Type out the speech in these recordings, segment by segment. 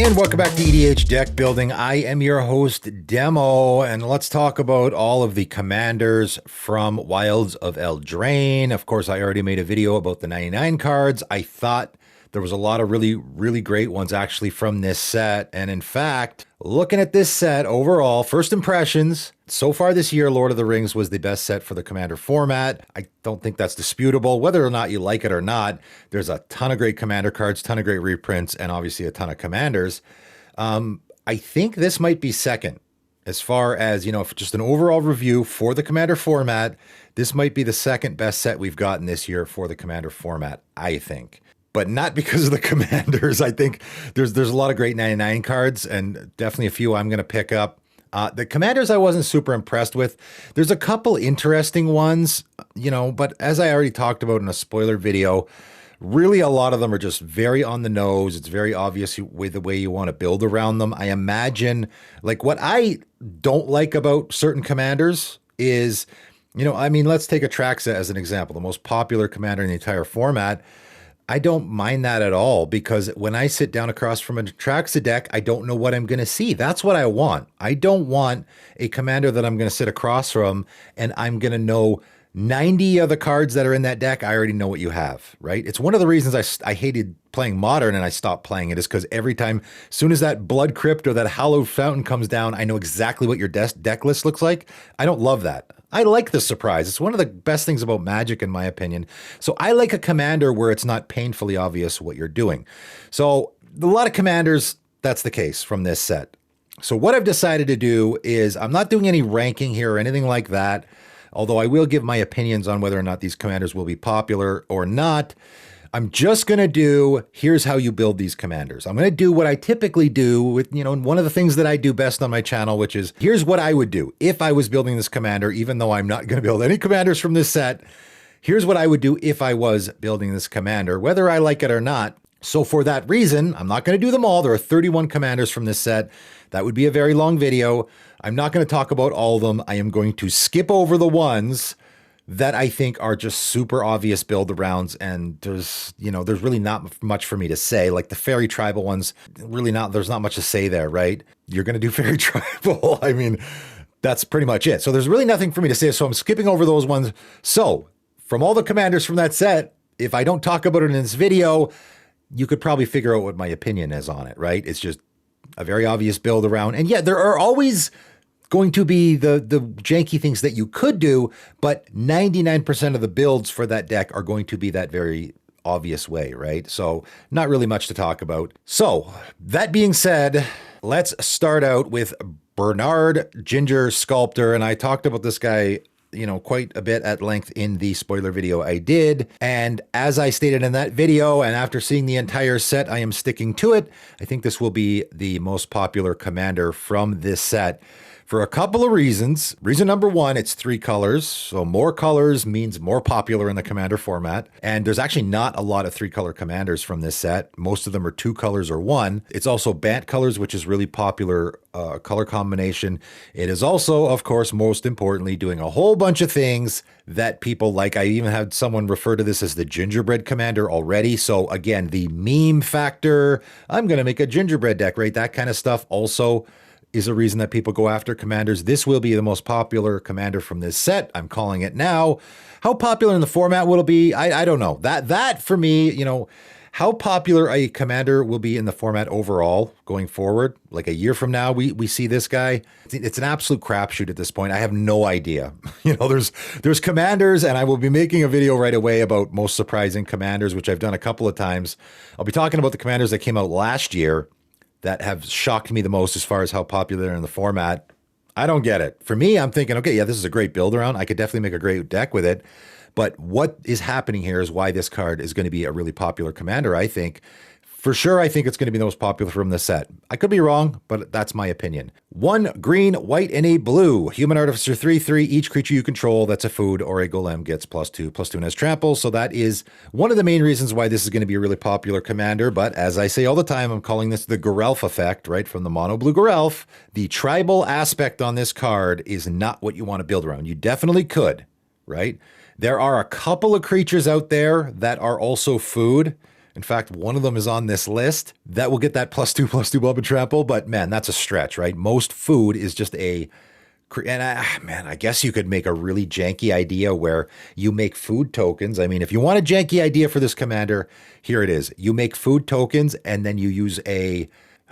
And welcome back to EDH Deck Building. I am your host, Demo, and let's talk about all of the commanders from Wilds of Eldraine. Of course, I already made a video about the 99 cards. I thought there was a lot of really great ones actually from this set. And in fact, looking at this set overall, first impressions, so far this year, Lord of the Rings was the best set for the Commander format. I don't think that's disputable. Whether or not you like it or not, there's a ton of great Commander cards, ton of great reprints, and obviously a ton of Commanders. I think this might be second as far as, if just an overall review for the Commander format. This might be the second best set we've gotten this year for the Commander format, I think. But not because of the Commanders. I think there's a lot of great 99 cards and definitely a few I'm going to pick up. The Commanders I wasn't super impressed with. There's a couple interesting ones, but as I already talked about in a spoiler video, really a lot of them are just very on the nose. It's very obvious with the way you want to build around them. I imagine, like, what I don't like about certain Commanders is, let's take Atraxa as an example, the most popular Commander in the entire format. I don't mind that at all, because when I sit down across from an Atraxa deck, I don't know what I'm going to see. That's what I want. I don't want a commander that I'm going to sit across from and I'm going to know 90 of the cards that are in that deck. I already know what you have, right? It's one of the reasons I hated playing Modern and I stopped playing it, is because every time, as soon as that Blood Crypt or that Hallowed Fountain comes down, I know exactly what your deck list looks like. I don't love that. I like the surprise. It's one of the best things about Magic, in my opinion. So I like a commander where it's not painfully obvious what you're doing. So a lot of commanders, that's the case from this set. So what I've decided to do is I'm not doing any ranking here or anything like that, although I will give my opinions on whether or not these commanders will be popular or not. I'm just going to do, here's how you build these commanders. I'm going to do what I typically do with, one of the things that I do best on my channel, which is, here's what I would do if I was building this commander, even though I'm not going to build any commanders from this set. Here's what I would do if I was building this commander, whether I like it or not. So for that reason, I'm not going to do them all. There are 31 commanders from this set. That would be a very long video. I'm not going to talk about all of them. I am going to skip over the ones that I think are just super obvious build arounds, and there's really not much for me to say. Like the Fairy Tribal ones, there's not much to say there, right? You're going to do Fairy Tribal. I mean, that's pretty much it. So there's really nothing for me to say. So I'm skipping over those ones. So from all the commanders from that set, if I don't talk about it in this video, you could probably figure out what my opinion is on it, right? It's just a very obvious build around. And yeah, there are always going to be the janky things that you could do, but 99% of the builds for that deck are going to be that very obvious way, right? So not really much to talk about. So that being said, let's start out with Bernard Ginger Sculptor. And I talked about this guy, quite a bit at length in the spoiler video I did. And as I stated in that video, and after seeing the entire set, I am sticking to it. I think this will be the most popular commander from this set, for a couple of reasons. Reason number one, it's 3 colors. So more colors means more popular in the commander format. And there's actually not a lot of 3-color commanders from this set. Most of them are 2 colors or 1. It's also Bant colors, which is really popular color combination. It is also, of course, most importantly, doing a whole bunch of things that people like. I even had someone refer to this as the gingerbread commander already. So again, the meme factor, I'm going to make a gingerbread deck, right? That kind of stuff also is a reason that people go after commanders. This will be the most popular commander from this set. I'm calling it now. How popular in the format will it be? I don't know. That for me, how popular a commander will be in the format overall going forward, like a year from now, we see this guy. It's an absolute crapshoot at this point. I have no idea. There's commanders, and I will be making a video right away about most surprising commanders, which I've done a couple of times. I'll be talking about the commanders that came out last year that have shocked me the most as far as how popular they're in the format. I don't get it. For me, I'm thinking, okay, yeah, this is a great build around. I could definitely make a great deck with it. But what is happening here is why this card is going to be a really popular commander, I think. For sure, I think it's going to be the most popular from the set. I could be wrong, but that's my opinion. 1 green, white, and a blue. Human Artificer 3/3. Each creature you control that's a food or a golem gets +2/+2 and has trample. So that is one of the main reasons why this is going to be a really popular commander. But as I say all the time, I'm calling this the Gerelf effect, right? From the mono blue Gerelf. The tribal aspect on this card is not what you want to build around. You definitely could, right? There are a couple of creatures out there that are also food. In fact, one of them is on this list. That will get that +2/+2 bump and trample, but man, that's a stretch, right? Most food is just I guess you could make a really janky idea where you make food tokens. I mean, if you want a janky idea for this commander, here it is. You make food tokens and then you use I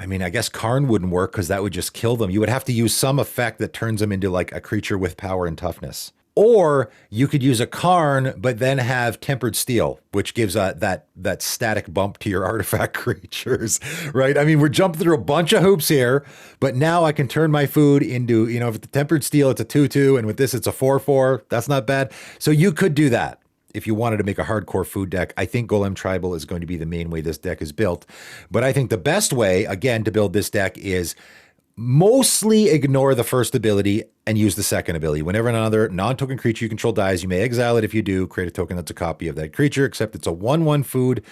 guess Karn wouldn't work because that would just kill them. You would have to use some effect that turns them into like a creature with power and toughness. Or you could use a Karn, but then have Tempered Steel, which gives that static bump to your artifact creatures, right? I mean, we're jumping through a bunch of hoops here, but now I can turn my food into, if it's Tempered Steel, it's a 2/2, and with this, it's a 4/4. That's not bad. So you could do that if you wanted to make a hardcore food deck. I think Golem Tribal is going to be the main way this deck is built. But I think the best way, again, to build this deck is mostly ignore the first ability and use the second ability. Whenever another non-token creature you control dies, you may exile it. If you do, create a token that's a copy of that creature, except it's a 1/1 food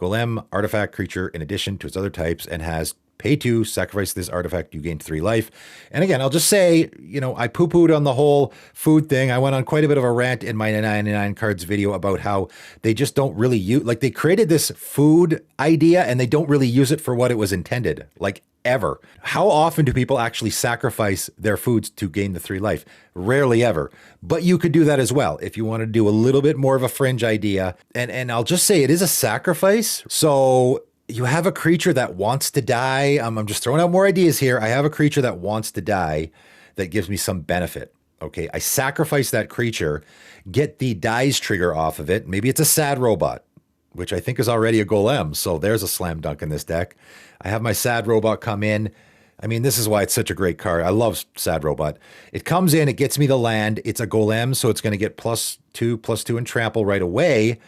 golem artifact creature in addition to its other types and has pay 2, sacrifice this artifact, you gain 3 life. And again, I'll just say, I poo-pooed on the whole food thing. I went on quite a bit of a rant in my 99 cards video about how they just don't really use, like they created this food idea and they don't really use it for what it was intended. Like ever. How often do people actually sacrifice their foods to gain the 3 life? Rarely ever. But you could do that as well if you want to do a little bit more of a fringe idea. And I'll just say it is a sacrifice. So you have a creature that wants to die. I'm just throwing out more ideas here. I have a creature that wants to die that gives me some benefit. Okay, I sacrifice that creature, get the dies trigger off of it. Maybe it's a sad robot, which I think is already a golem. So there's a slam dunk in this deck. I have my sad robot come in. I mean, this is why it's such a great card. I love sad robot. It comes in, it gets me the land. It's a golem, so it's going to get +2/+2 and trample right away.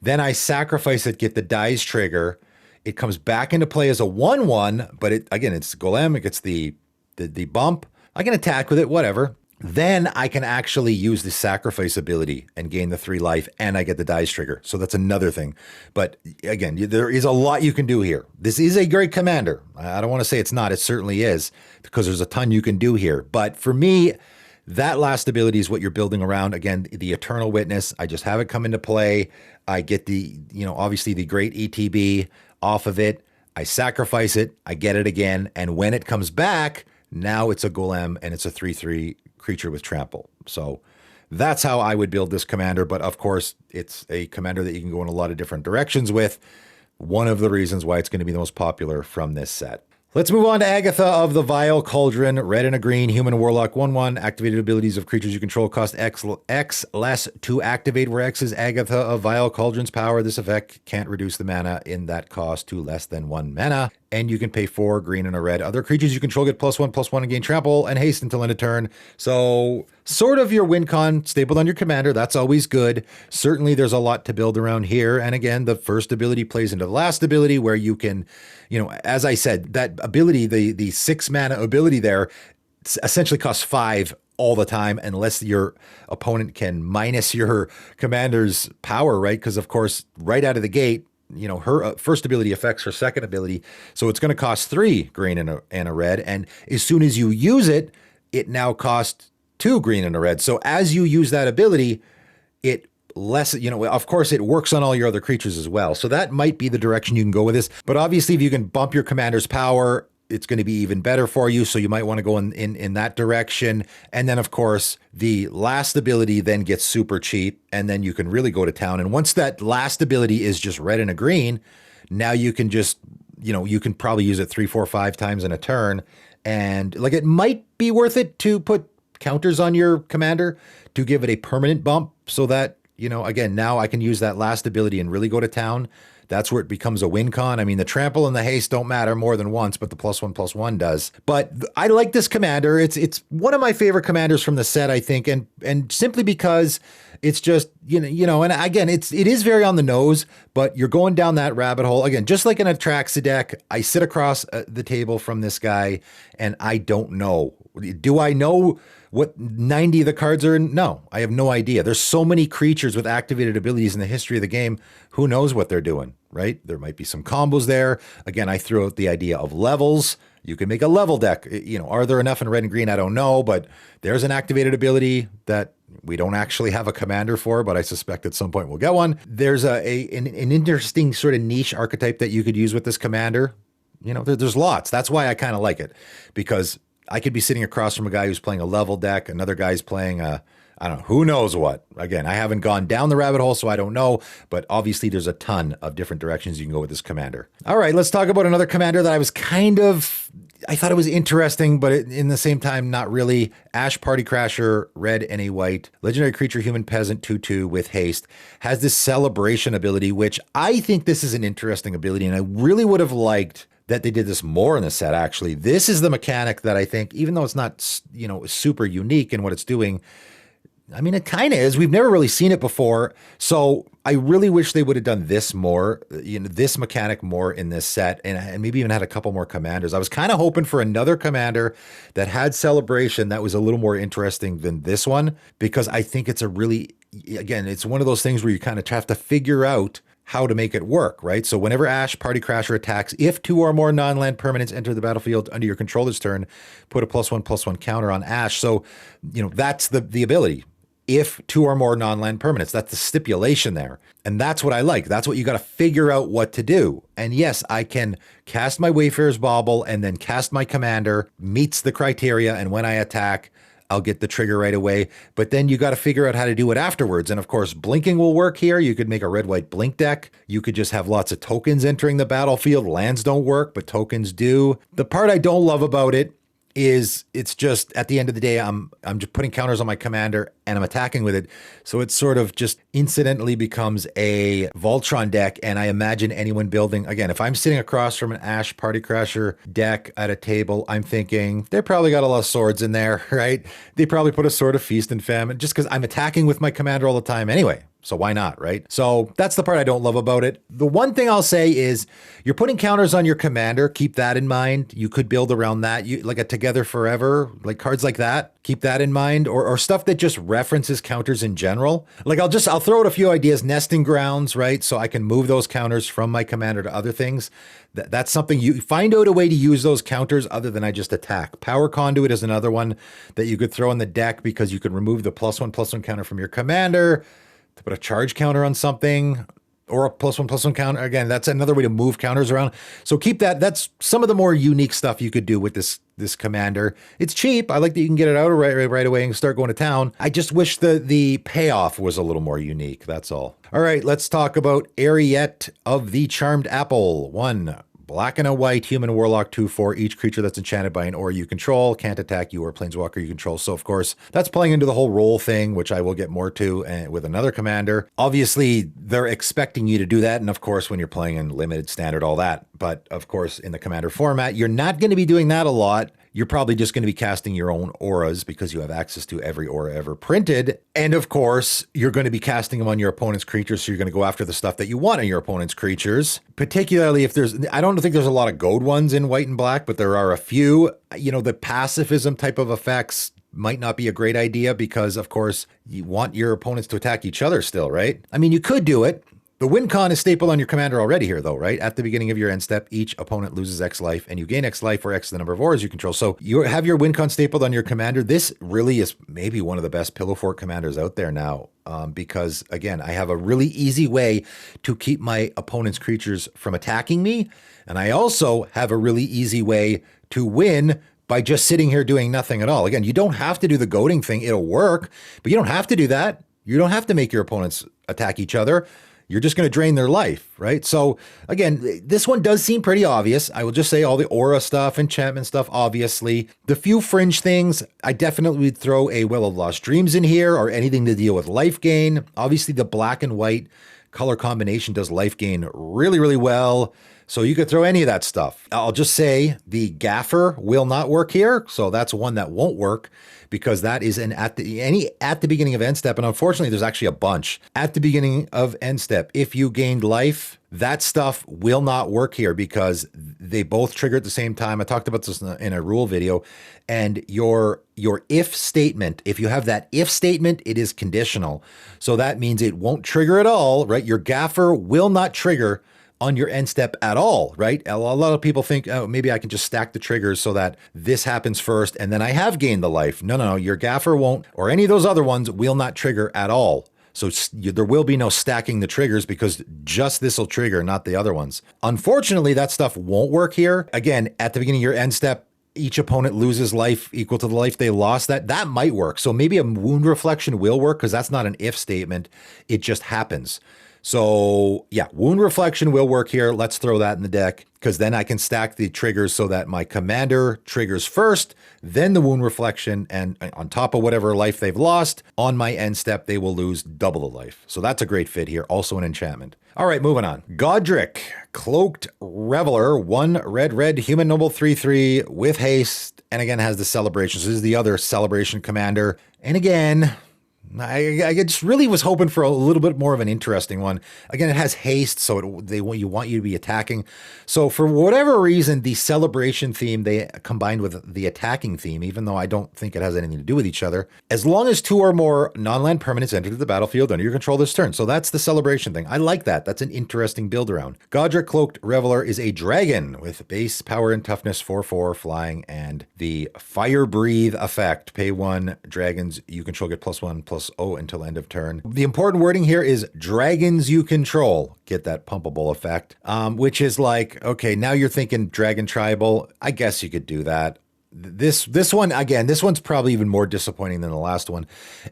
Then I sacrifice it, get the dies trigger. It comes back into play as a 1/1, but it's golem. It gets the bump. I can attack with it, whatever. Then I can actually use the sacrifice ability and gain the 3 life, and I get the dice trigger. So that's another thing. But again, there is a lot you can do here. This is a great commander. I don't want to say it's not. It certainly is, because there's a ton you can do here. But for me, that last ability is what you're building around. Again, the Eternal Witness. I just have it come into play. I get the, obviously the great ETB off of it. I sacrifice it. I get it again. And when it comes back, now it's a golem and it's a 3/3 creature with trample. So that's how I would build this commander. But of course, it's a commander that you can go in a lot of different directions with. One of the reasons why it's going to be the most popular from this set. Let's move on to Agatha of the Vile Cauldron. Red and a green, human warlock, 1/1. Activated abilities of creatures you control cost X less to activate, where X is Agatha of Vile Cauldron's power. This effect can't reduce the mana in that cost to less than 1 mana. And you can pay 4 green and a red. Other creatures you control get +1/+1 and gain trample and haste until end of turn. So sort of your win con stapled on your commander. That's always good. Certainly there's a lot to build around here. And again, the first ability plays into the last ability where you can, as I said, that ability, the 6 mana ability there essentially costs 5 all the time unless your opponent can minus your commander's power, right? Because of course, right out of the gate, her first ability affects her second ability. So it's going to cost 3 green and a red. And as soon as you use it, it now costs 2 green and a red. So as you use that ability, it of course it works on all your other creatures as well. So that might be the direction you can go with this. But obviously if you can bump your commander's power, it's going to be even better for you. So you might want to go in that direction. And then of course the last ability then gets super cheap and then you can really go to town. And once that last ability is just red and a green, now you can just, you can probably use it 3, 4, 5 times in a turn. And like, it might be worth it to put counters on your commander to give it a permanent bump so that, again, now I can use that last ability and really go to town. That's where it becomes a win con. I mean, the trample and the haste don't matter more than once, but the +1/+1 does. But I like this commander. It's one of my favorite commanders from the set, I think, and simply because it's just, and again, it is very on the nose, but you're going down that rabbit hole. Again, just like an Atraxa deck, I sit across the table from this guy and I don't know. Do I know what 90 of the cards are in? No, I have no idea. There's so many creatures with activated abilities in the history of the game. Who knows what they're doing, right? There might be some combos there. Again, I threw out the idea of levels. You can make a level deck. Are there enough in red and green? I don't know, but there's an activated ability that we don't actually have a commander for, but I suspect at some point we'll get one. There's an interesting sort of niche archetype that you could use with this commander. You know, there's lots. That's why I kind of like it, because I could be sitting across from a guy who's playing a level deck. Another guy's playing I don't know, who knows what. Again, I haven't gone down the rabbit hole, so I don't know. But obviously, there's a ton of different directions you can go with this commander. All right, let's talk about another commander that I thought it was interesting, but in the same time, not really. Ash Party Crasher, red and a white. Legendary creature, human peasant, 2/2 with haste. Has this celebration ability, which I think this is an interesting ability. And I really would have liked that they did this more in the set, actually. This is the mechanic that I think, even though it's not, you know, super unique in what it's doing, I mean, it kind of is. We've never really seen it before. So I really wish they would have done this more, you know, this mechanic more in this set, and maybe even had a couple more commanders. I was kind of hoping for another commander that had celebration that was a little more interesting than this one, because I think it's it's one of those things where you kind of have to figure out how to make it work, right? So whenever Ash Party Crasher attacks, if 2 or more non-land permanents enter the battlefield under your controller's turn, put a +1/+1 counter on Ash. So, you know, that's the ability. If 2 or more non-land permanents, that's the stipulation there. And that's what I like. That's what you got to figure out what to do. And yes, I can cast my Wayfarer's Bauble and then cast my commander, meets the criteria, and when I attack, I'll get the trigger right away. But then you got to figure out how to do it afterwards. And of course, blinking will work here. You could make a red-white blink deck. You could just have lots of tokens entering the battlefield. Lands don't work, but tokens do. The part I don't love about it is it's just, at the end of the day, I'm just putting counters on my commander and I'm attacking with it. So it sort of just incidentally becomes a Voltron deck. And I imagine anyone building, again, if I'm sitting across from an Ash Party Crasher deck at a table, I'm thinking they probably got a lot of swords in there, right? They probably put a Sword of Feast and Famine just because I'm attacking with my commander all the time anyway. So why not, right? So that's the part I don't love about it. The one thing I'll say is you're putting counters on your commander. Keep that in mind. You could build around that. You like a Together Forever, like cards like that. Keep that in mind, or stuff that just references counters in general. Like I'll throw out a few ideas. Nesting Grounds, right? So I can move those counters from my commander to other things. That's something you find out a way to use those counters other than I just attack. Power Conduit is another one that you could throw in the deck because you could remove the +1/+1 counter from your commander to put a charge counter on something, or a +1/+1 counter. Again, that's another way to move counters around. So keep that. That's some of the more unique stuff you could do with this commander. It's cheap. I like that you can get it out right away and start going to town. I just wish the payoff was a little more unique. That's all. All right, let's talk about Ariette of the Charmed Apple. 1 black and a white, human warlock, 2/4. Each creature that's enchanted by an aura you control can't attack you or planeswalker you control. So of course, that's playing into the whole role thing, which I will get more to with another commander. Obviously, they're expecting you to do that. And of course, when you're playing in limited, standard, all that. But of course, in the commander format, you're not going to be doing that a lot. You're probably just going to be casting your own auras because you have access to every aura ever printed. And of course, you're going to be casting them on your opponent's creatures. So you're going to go after the stuff that you want on your opponent's creatures, particularly if I don't think there's a lot of gold ones in white and black, but there are a few. You know, the pacifism type of effects might not be a great idea because of course you want your opponents to attack each other still, right? I mean, you could do it. The win con is stapled on your commander already here, though, right? At the beginning of your end step, each opponent loses X life, and you gain X life or X the number of auras you control. So you have your win con stapled on your commander. This really is maybe one of the best Pillow Fort commanders out there now, because, again, I have a really easy way to keep my opponent's creatures from attacking me, and I also have a really easy way to win by just sitting here doing nothing at all. Again, you don't have to do the goading thing. It'll work, but you don't have to do that. You don't have to make your opponents attack each other. You're just going to drain their life, right? So again, this one does seem pretty obvious. I will just say all the aura stuff, enchantment stuff, obviously. The few fringe things, I definitely would throw a Well of Lost Dreams in here or anything to deal with life gain. Obviously, the black and white color combination does life gain really, really well. So you could throw any of that stuff. I'll just say the Gaffer will not work here. So that's one that won't work because that is at the beginning of end step. And unfortunately, there's actually a bunch at the beginning of end step. If you gained life, that stuff will not work here because they both trigger at the same time. I talked about this in a rule video. And your if statement, if you have that if statement, it is conditional. So that means it won't trigger at all, right? Your Gaffer will not trigger on your end step at all, right? A lot of people think, oh, maybe I can just stack the triggers so that this happens first and then I have gained the life. No, your gaffer won't, or any of those other ones will not trigger at all. So there will be no stacking the triggers because just this will trigger, not the other ones. Unfortunately, that stuff won't work here. Again, at the beginning of your end step, each opponent loses life equal to the life they lost. That might work. So maybe a wound reflection will work because that's not an if statement. It just happens. So yeah, wound reflection will work here. Let's throw that in the deck because then I can stack the triggers so that my commander triggers first, then the wound reflection, and on top of whatever life they've lost, on my end step, they will lose double the life. So that's a great fit here. Also an enchantment. All right, moving on. Godric, Cloaked Reveler, 1 red, human noble 3/3 with haste, and again has the celebration. So this is the other celebration commander. And again, I just really was hoping for a little bit more of an interesting one. Again, it has haste, so you want you to be attacking. So for whatever reason, the celebration theme they combined with the attacking theme, even though I don't think it has anything to do with each other. As long as 2 or more non-land permanents enter the battlefield under your control this turn. So that's the celebration thing. I like that. That's an interesting build around. Godric Cloaked Reveler is a dragon with base power and toughness 4/4 flying and the Fire Breathe effect. Pay 1 dragons you control get +1/+0 until end of turn. The important wording here is dragons you control get that pumpable effect, which is like, okay, now you're thinking dragon tribal. I guess you could do that. This one, again, this one's probably even more disappointing than the last one.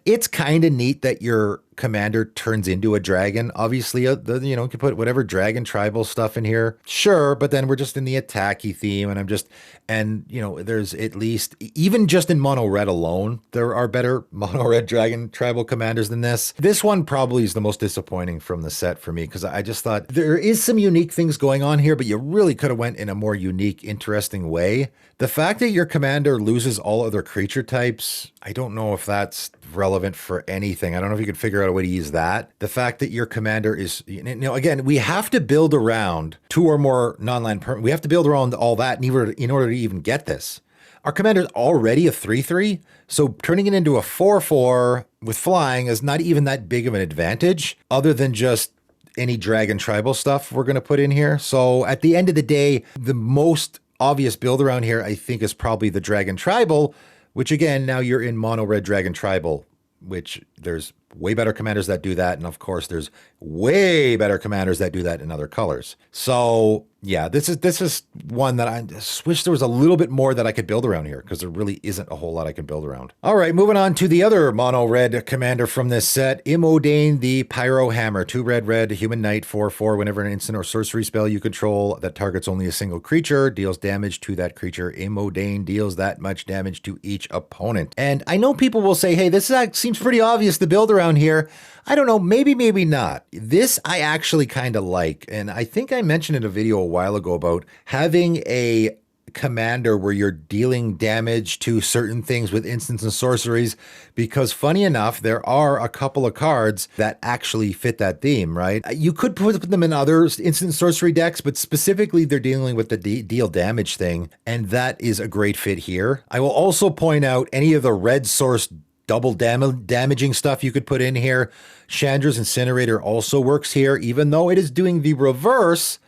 It's kind of neat that your commander turns into a dragon. Obviously, you can put whatever dragon tribal stuff in here. Sure, but then we're just in the attacky theme, and there's at least, even just in mono red alone, there are better mono red dragon tribal commanders than this. This one probably is the most disappointing from the set for me because I just thought there is some unique things going on here, but you really could have went in a more unique, interesting way. The fact that your commander loses all other creature types, I don't know if that's relevant for anything. I don't know if you could figure out a way to use that. The fact that your commander is, again, we have to build around 2 or more non-land permanents. We have to build around all that in order to even get this. Our commander is already a 3/3, so turning it into a 4/4 with flying is not even that big of an advantage, other than just any dragon tribal stuff we're going to put in here. So at the end of the day, the most obvious build around here, I think, is probably the dragon tribal, which again, now you're in mono red dragon tribal, which there's way better commanders that do that. And of course, there's way better commanders that do that in other colors. So yeah, this is one that I just wish there was a little bit more that I could build around here because there really isn't a whole lot I can build around. All right, moving on to the other mono red commander from this set, Eldraine the Pyro Hammer, 2 red, human knight 4/4. Whenever an instant or sorcery spell you control that targets only a single creature deals damage to that creature, Eldraine deals that much damage to each opponent. And I know people will say, hey, this seems pretty obvious to build around here. I don't know, maybe not. This I actually kind of like, and I think I mentioned in a video a while ago about having a commander where you're dealing damage to certain things with instants and sorceries, because funny enough, there are a couple of cards that actually fit that theme, right? You could put them in other instant sorcery decks, but specifically they're dealing with the deal damage thing, and that is a great fit here. I will also point out any of the red source double damaging stuff you could put in here. Chandra's Incinerator also works here, even though it is doing the reverse.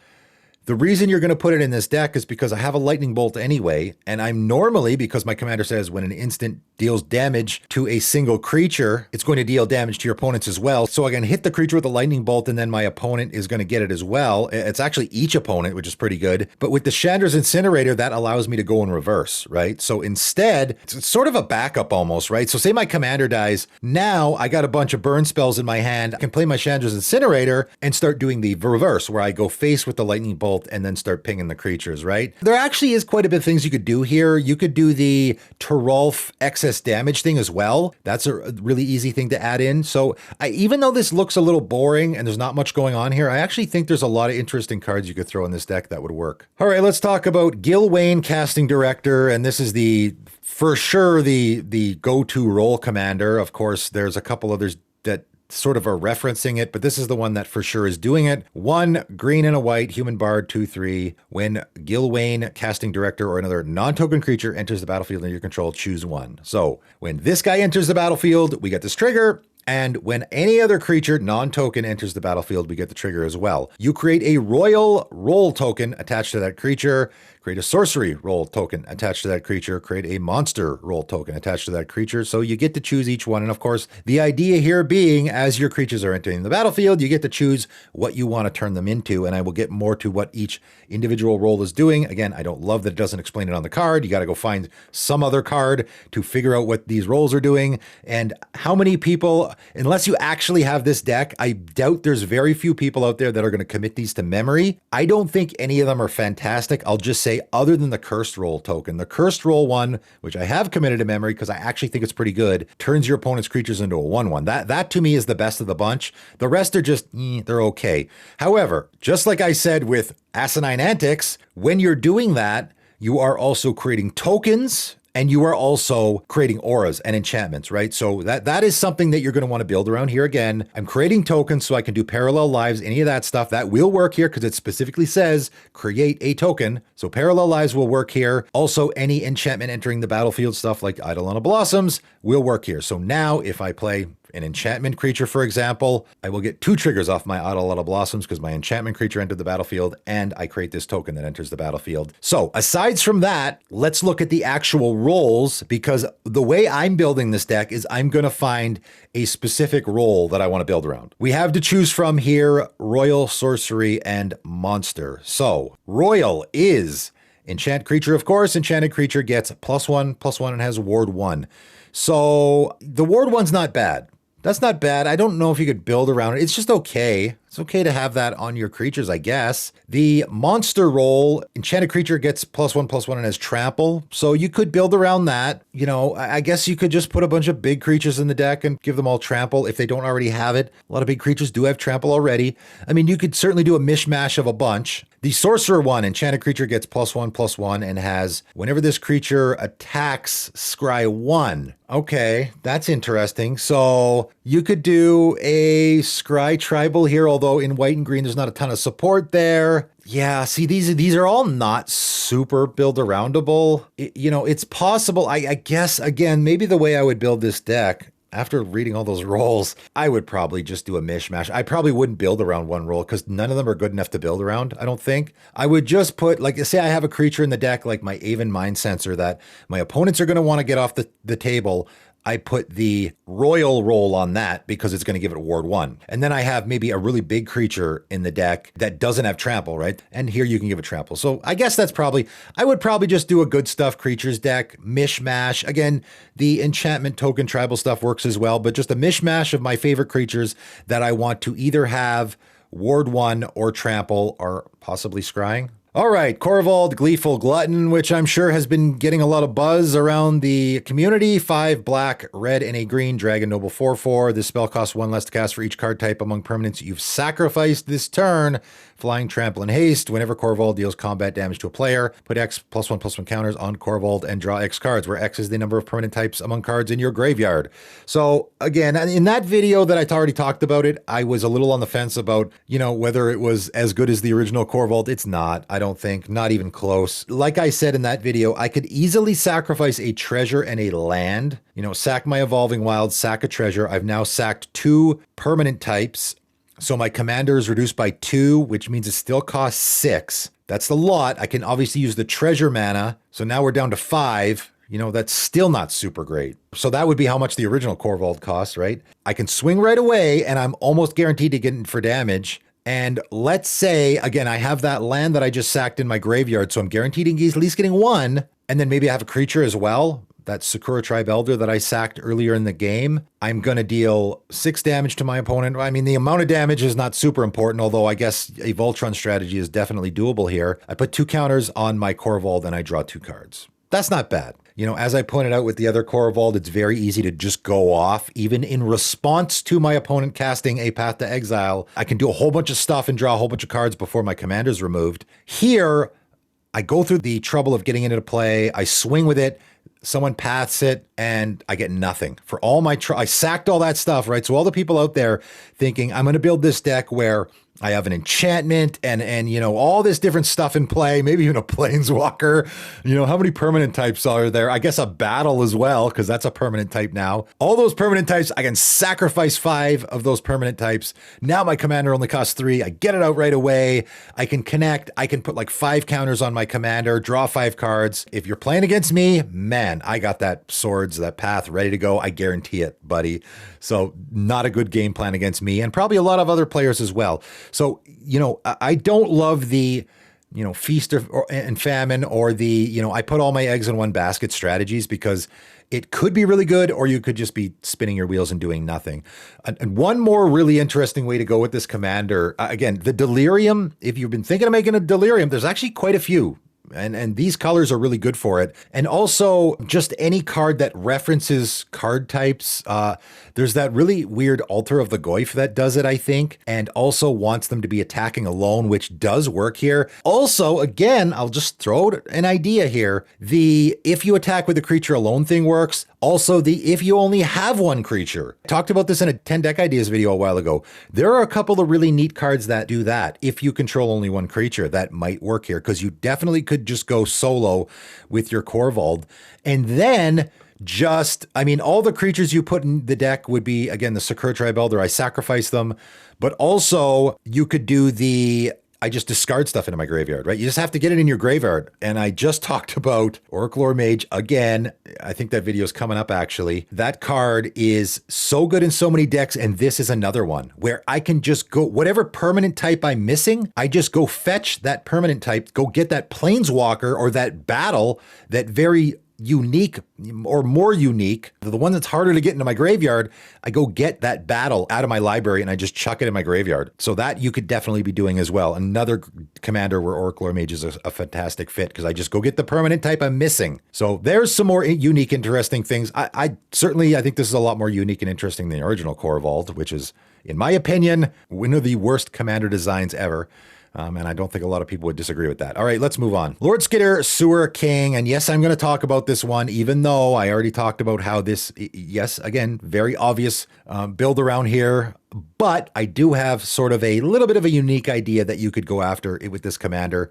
The reason you're going to put it in this deck is because I have a lightning bolt anyway, and I'm normally, because my commander says when an instant deals damage to a single creature, it's going to deal damage to your opponents as well. So I can hit the creature with a lightning bolt, and then my opponent is going to get it as well. It's actually each opponent, which is pretty good. But with the Chandra's Incinerator, that allows me to go in reverse, right? So instead, it's sort of a backup almost, right? So say my commander dies. Now I got a bunch of burn spells in my hand. I can play my Chandra's Incinerator and start doing the reverse, where I go face with the lightning bolt and then start pinging the creatures, right? There actually is quite a bit of things you could do here. You could do the Terolf excess damage thing as well. That's a really easy thing to add in. So even though this looks a little boring and there's not much going on here, I actually think there's a lot of interesting cards you could throw in this deck that would work. All right, let's talk about Gilwain, Casting Director, and this is for sure the go-to role commander. Of course, there's a couple others that sort of are referencing it, but this is the one that for sure is doing it. 1 green and a white, human bard, 2/3. When Gilwain, Casting Director, or another non-token creature enters the battlefield under your control, choose 1. So when this guy enters the battlefield, we get this trigger, And when any other creature, non-token, enters the battlefield, we get the trigger as well. You create a royal roll token attached to that creature, create a sorcery roll token attached to that creature, create a monster roll token attached to that creature. So you get to choose each one. And of course, the idea here being, as your creatures are entering the battlefield, you get to choose what you want to turn them into. And I will get more to what each individual roll is doing. Again, I don't love that it doesn't explain it on the card. You got to go find some other card to figure out what these rolls are doing. And how many people, unless you actually have this deck, I doubt there's very few people out there that are going to commit these to memory. I don't think any of them are fantastic. I'll just say, other than the cursed roll token, the cursed roll one, which I have committed to memory because I actually think it's pretty good, turns your opponent's creatures into a 1/1. That to me is the best of the bunch. The rest are just, they're okay. However, just like I said with Asinine Antics, when you're doing that, you are also creating tokens, and you are also creating auras and enchantments, right? So that is something that you're going to want to build around here. Again, I'm creating tokens so I can do parallel lives, any of that stuff. That will work here because it specifically says create a token. So parallel lives will work here. Also, any enchantment entering the battlefield stuff like Eidolon Blossoms will work here. So now if I play an enchantment creature, for example, I will get 2 triggers off my Eidolon Blossoms because my enchantment creature entered the battlefield and I create this token that enters the battlefield. So aside from that, let's look at the actual rolls, because the way I'm building this deck is I'm going to find a specific role that I want to build around. We have to choose from here Royal, Sorcery, and Monster. So Royal is enchant creature, of course. Enchanted creature gets +1/+1 and has ward 1. So the ward 1's not bad. That's not bad. I don't know if you could build around it. It's just okay. It's okay to have that on your creatures, I guess. The monster roll, enchanted creature gets +1/+1 and has trample. So you could build around that. You know, I guess you could just put a bunch of big creatures in the deck and give them all trample if they don't already have it. A lot of big creatures do have trample already. I mean, you could certainly do a mishmash of a bunch. The sorcerer one, enchanted creature gets +1/+1 and has, whenever this creature attacks, scry 1. Okay, that's interesting. So you could do a scry tribal here, although in white and green, there's not a ton of support there. Yeah, see, these are all not super build-aroundable. You know, it's possible. I guess, again, maybe the way I would build this deck, after reading all those rolls, I would probably just do a mishmash. I probably wouldn't build around one roll because none of them are good enough to build around, I don't think. I would just put, like, say I have a creature in the deck like my Aven Mind Sensor that my opponents are going to want to get off the table. I put the royal roll on that because it's going to give it ward 1. And then I have maybe a really big creature in the deck that doesn't have trample, right? And here you can give it trample. So I guess that's I would probably just do a good stuff creatures deck, mishmash. Again, the enchantment token tribal stuff works as well, but just a mishmash of my favorite creatures that I want to either have ward 1 or trample or possibly scrying. All right, Corvold, Gleeful Glutton, which I'm sure has been getting a lot of buzz around the community. 5 black, red, and a green, Dragon Noble 4/4. This spell costs 1 less to cast for each card type among permanents you've sacrificed this turn. Flying, Trample, and Haste. Whenever Corvold deals combat damage to a player, put X +1/+1 counters on Corvold and draw X cards, where X is the number of permanent types among cards in your graveyard. So again, in that video that I already talked about it, I was a little on the fence about, you know, whether it was as good as the original Corvold. It's not, I don't think, not even close. Like I said in that video, I could easily sacrifice a treasure and a land, you know, sack my Evolving Wilds, sack a treasure. I've now sacked 2 permanent types. So my commander is reduced by 2, which means it still costs 6. That's a lot. I can obviously use the treasure mana. So now we're down to 5. You know, that's still not super great. So that would be how much the original Corvold costs, right? I can swing right away and I'm almost guaranteed to get in for damage. And let's say, again, I have that land that I just sacked in my graveyard. So I'm guaranteed at least getting 1. And then maybe I have a creature as well. That Sakura Tribe Elder that I sacked earlier in the game. I'm going to deal 6 damage to my opponent. I mean, the amount of damage is not super important, although I guess a Voltron strategy is definitely doable here. I put 2 counters on my Corvold and I draw 2 cards. That's not bad. You know, as I pointed out with the other Corvold, it's very easy to just go off. Even in response to my opponent casting a Path to Exile, I can do a whole bunch of stuff and draw a whole bunch of cards before my commander's removed. Here, I go through the trouble of getting into play. I swing with it. Someone paths it and I get nothing for all my I sacked all that stuff, right? So all the people out there thinking I'm going to build this deck where I have an enchantment and you know, all this different stuff in play, maybe even a planeswalker. You know, how many permanent types are there? I guess a battle as well, because that's a permanent type now. All those permanent types, I can sacrifice 5 of those permanent types. Now my commander only costs 3. I get it out right away. I can connect. I can put like 5 counters on my commander, draw 5 cards. If you're playing against me, man, I got that swords, that path ready to go. I guarantee it, buddy. So not a good game plan against me, and probably a lot of other players as well. So, you know, I don't love the, you know, feast and famine, or the, you know, I put all my eggs in one basket strategies, because it could be really good, or you could just be spinning your wheels and doing nothing. And one more really interesting way to go with this commander, again, the Delirium. If you've been thinking of making a Delirium, there's actually quite a few. And these colors are really good for it. And also just any card that references card types. There's that really weird Altar of the Goyf that does it, I think, and also wants them to be attacking alone, which does work here. Also, again, I'll just throw an idea here. The if you attack with a creature alone thing works. Also, the if you only have one creature. I talked about this in a 10 deck ideas video a while ago. There are a couple of really neat cards that do that. If you control only one creature, that might work here, because you definitely could just go solo with your Corvold. And then just, I mean, all the creatures you put in the deck would be, again, the Sakura Tribe Elder. I sacrifice them. But also, you could do the I just discard stuff into my graveyard, right? You just have to get it in your graveyard. And I just talked about Oracle Mage again. I think that video is coming up, actually. That card is so good in so many decks, and this is another one where I can just go, whatever permanent type I'm missing, I just go fetch that permanent type, go get that Planeswalker or that battle, that very unique or more unique, the one that's harder to get into my graveyard. I go get that battle out of my library and I just chuck it in my graveyard. So that you could definitely be doing as well. Another commander where Oracle Mage is a fantastic fit, because I just go get the permanent type I'm missing. So there's some more unique, interesting things. I certainly think this is a lot more unique and interesting than the original Corvold, which is, in my opinion, one of the worst commander designs ever. And I don't think a lot of people would disagree with that. All right, let's move on. Lord Skitter, Sewer King. And yes, I'm going to talk about this one, even though I already talked about how this, yes, again, very obvious build around here. But I do have sort of a little bit of a unique idea that you could go after it with this commander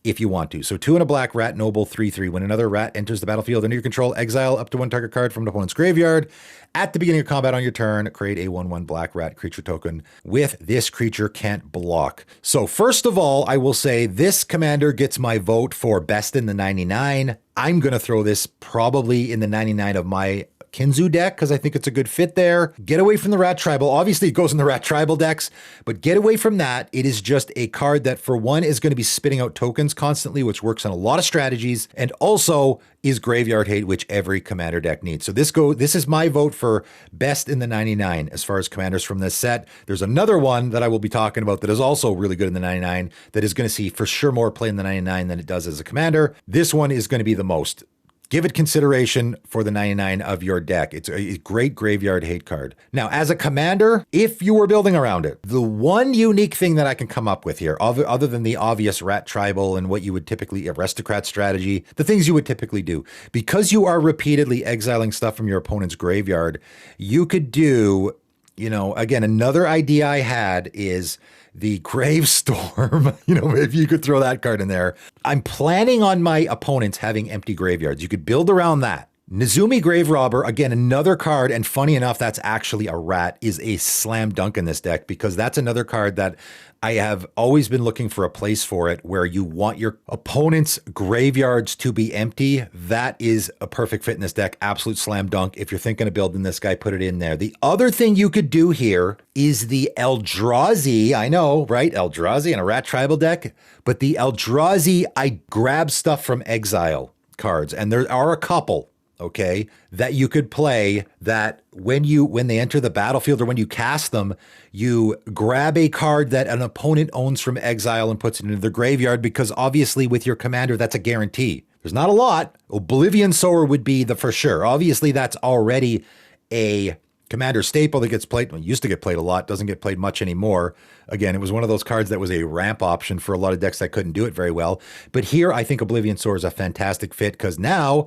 if you want to. So 2 and a black, rat noble, 3/3. When another rat enters the battlefield under your control, exile up to 1 target card from an opponent's graveyard. At the beginning of combat on your turn, create a 1/1 black rat creature token with this creature can't block. So first of all, I will say this commander gets my vote for best in the 99. I'm going to throw this probably in the 99 of my Kinzu deck, because I think it's a good fit there. Get away from the Rat Tribal. Obviously, it goes in the Rat Tribal decks, but get away from that. It is just a card that, for one, is going to be spitting out tokens constantly, which works on a lot of strategies, and also is graveyard hate, which every commander deck needs. So this is my vote for best in the 99 as far as commanders from this set. There's another one that I will be talking about that is also really good in the 99 that is going to see for sure more play in the 99 than it does as a commander. This one is going to be the most. Give it consideration for the 99 of your deck. It's a great graveyard hate card. Now, as a commander, if you were building around it, the one unique thing that I can come up with here, other than the obvious Rat Tribal and what you would typically, Aristocrat strategy, the things you would typically do, because you are repeatedly exiling stuff from your opponent's graveyard, you could do, again, another idea I had is the Gravestorm. Maybe you could throw that card in there. I'm planning on my opponents having empty graveyards. You could build around that. Nezumi Grave Robber, again, another card, and funny enough, that's actually a rat, is a slam dunk in this deck, because that's another card that I have always been looking for a place for it, where you want your opponent's graveyards to be empty. That is a perfect fit in this deck. Absolute slam dunk. If you're thinking of building this guy, put it in there. The other thing you could do here is the Eldrazi. I know, right? Eldrazi in a Rat Tribal deck. But the Eldrazi, I grab stuff from exile cards, and there are a couple, okay, that you could play that when they enter the battlefield or when you cast them, you grab a card that an opponent owns from exile and puts it into their graveyard, because obviously with your commander, that's a guarantee. There's not a lot. Oblivion Sower would be the for sure. Obviously, that's already a commander staple that gets played. Well, used to get played a lot, doesn't get played much anymore. Again, it was one of those cards that was a ramp option for a lot of decks that couldn't do it very well. But here, I think Oblivion Sower is a fantastic fit, because now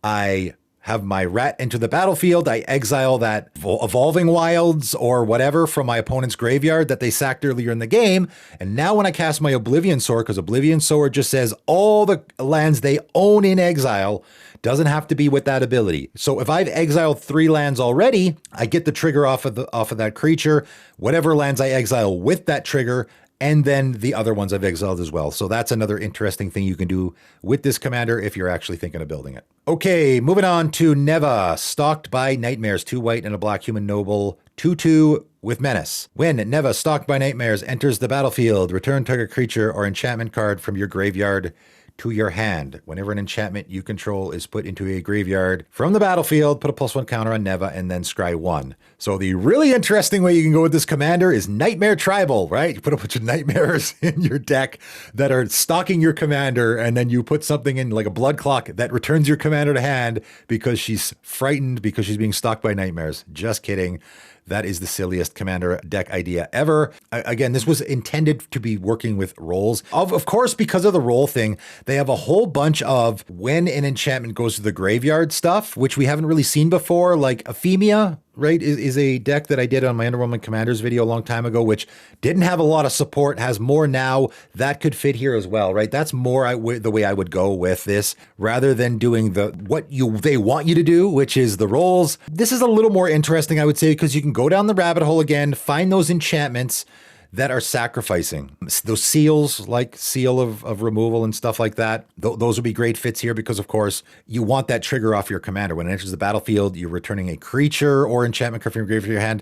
I have my rat enter the battlefield. I exile that Evolving Wilds or whatever from my opponent's graveyard that they sacked earlier in the game. And now when I cast my Oblivion Sword, because Oblivion Sword just says all the lands they own in exile, doesn't have to be with that ability. So if I've exiled 3 lands already, I get the trigger off of that creature, whatever lands I exile with that trigger, and then the other ones I've exiled as well. So that's another interesting thing you can do with this commander if you're actually thinking of building it. Okay, moving on to Neva, Stalked by Nightmares, 2 white and a black human noble, 2/2 with Menace. When Neva, Stalked by Nightmares, enters the battlefield, return target creature or enchantment card from your graveyard to your hand. Whenever an enchantment you control is put into a graveyard from the battlefield, put a +1 counter on Neva and then scry 1. So the really interesting way you can go with this commander is Nightmare Tribal, right? You put a bunch of nightmares in your deck that are stalking your commander, and then you put something in like a blood clock that returns your commander to hand because she's frightened because she's being stalked by nightmares. Just kidding. That is the silliest commander deck idea ever. Again, this was intended to be working with rolls. Of course, because of the roll thing, they have a whole bunch of when an enchantment goes to the graveyard stuff, which we haven't really seen before, like Ephemia, right, is a deck that I did on my Underwhelming Commanders video a long time ago, which didn't have a lot of support, has more now. That could fit here as well, right? That's more the way I would go with this, rather than doing what they want you to do, which is the rolls. This is a little more interesting, I would say, because you can go down the rabbit hole again, find those enchantments that are sacrificing. Those seals, like Seal of Removal and stuff like that, those would be great fits here because, of course, you want that trigger off your commander. When it enters the battlefield, you're returning a creature or enchantment card from your graveyard to your hand.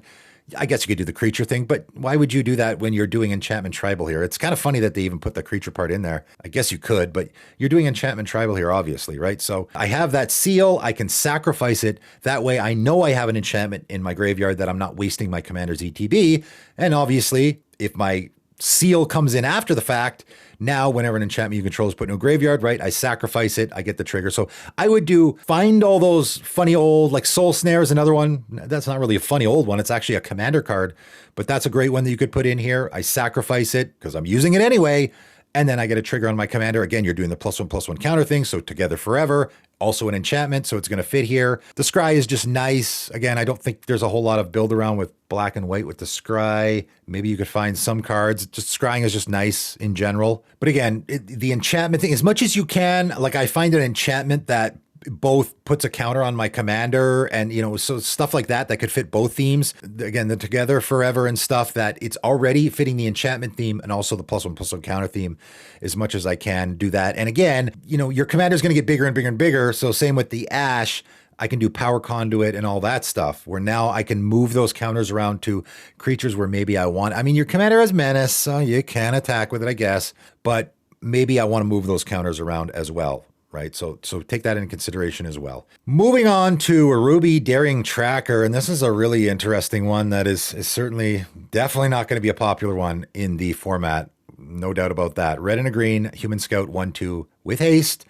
I guess you could do the creature thing, but why would you do that when you're doing Enchantment Tribal here? It's kind of funny that they even put the creature part in there. I guess you could, but you're doing Enchantment Tribal here, obviously, right? So I have that seal. I can sacrifice it. That way I know I have an enchantment in my graveyard that I'm not wasting my commander's ETB. And obviously, if my seal comes in after the fact, now whenever an enchantment you control is put in a graveyard, right, I sacrifice it, I get the trigger. So I would find all those funny old, like Soul Snare is another one. That's not really a funny old one. It's actually a commander card, but that's a great one that you could put in here. I sacrifice it because I'm using it anyway. And then I get a trigger on my commander. Again, you're doing the +1/+1 counter thing. So Together Forever, also an enchantment. So it's going to fit here. The scry is just nice. Again, I don't think there's a whole lot of build around with black and white with the scry. Maybe you could find some cards. Just scrying is just nice in general. But again, the enchantment thing, as much as you can, like I find an enchantment that both puts a counter on my commander and, so stuff like that could fit both themes. Again, the Together Forever and stuff that it's already fitting the enchantment theme and also the +1/+1 counter theme as much as I can do that. And again, your commander is going to get bigger and bigger and bigger. So same with the Ash, I can do Power Conduit and all that stuff where now I can move those counters around to creatures where maybe I want. I mean, your commander has Menace, so you can attack with it, I guess, but maybe I want to move those counters around as well. Right. So take that into consideration as well. Moving on to a Ruby Daring Tracker. And this is a really interesting one that is certainly definitely not going to be a popular one in the format. No doubt about that. Red and a green, Human Scout 1/2 with haste.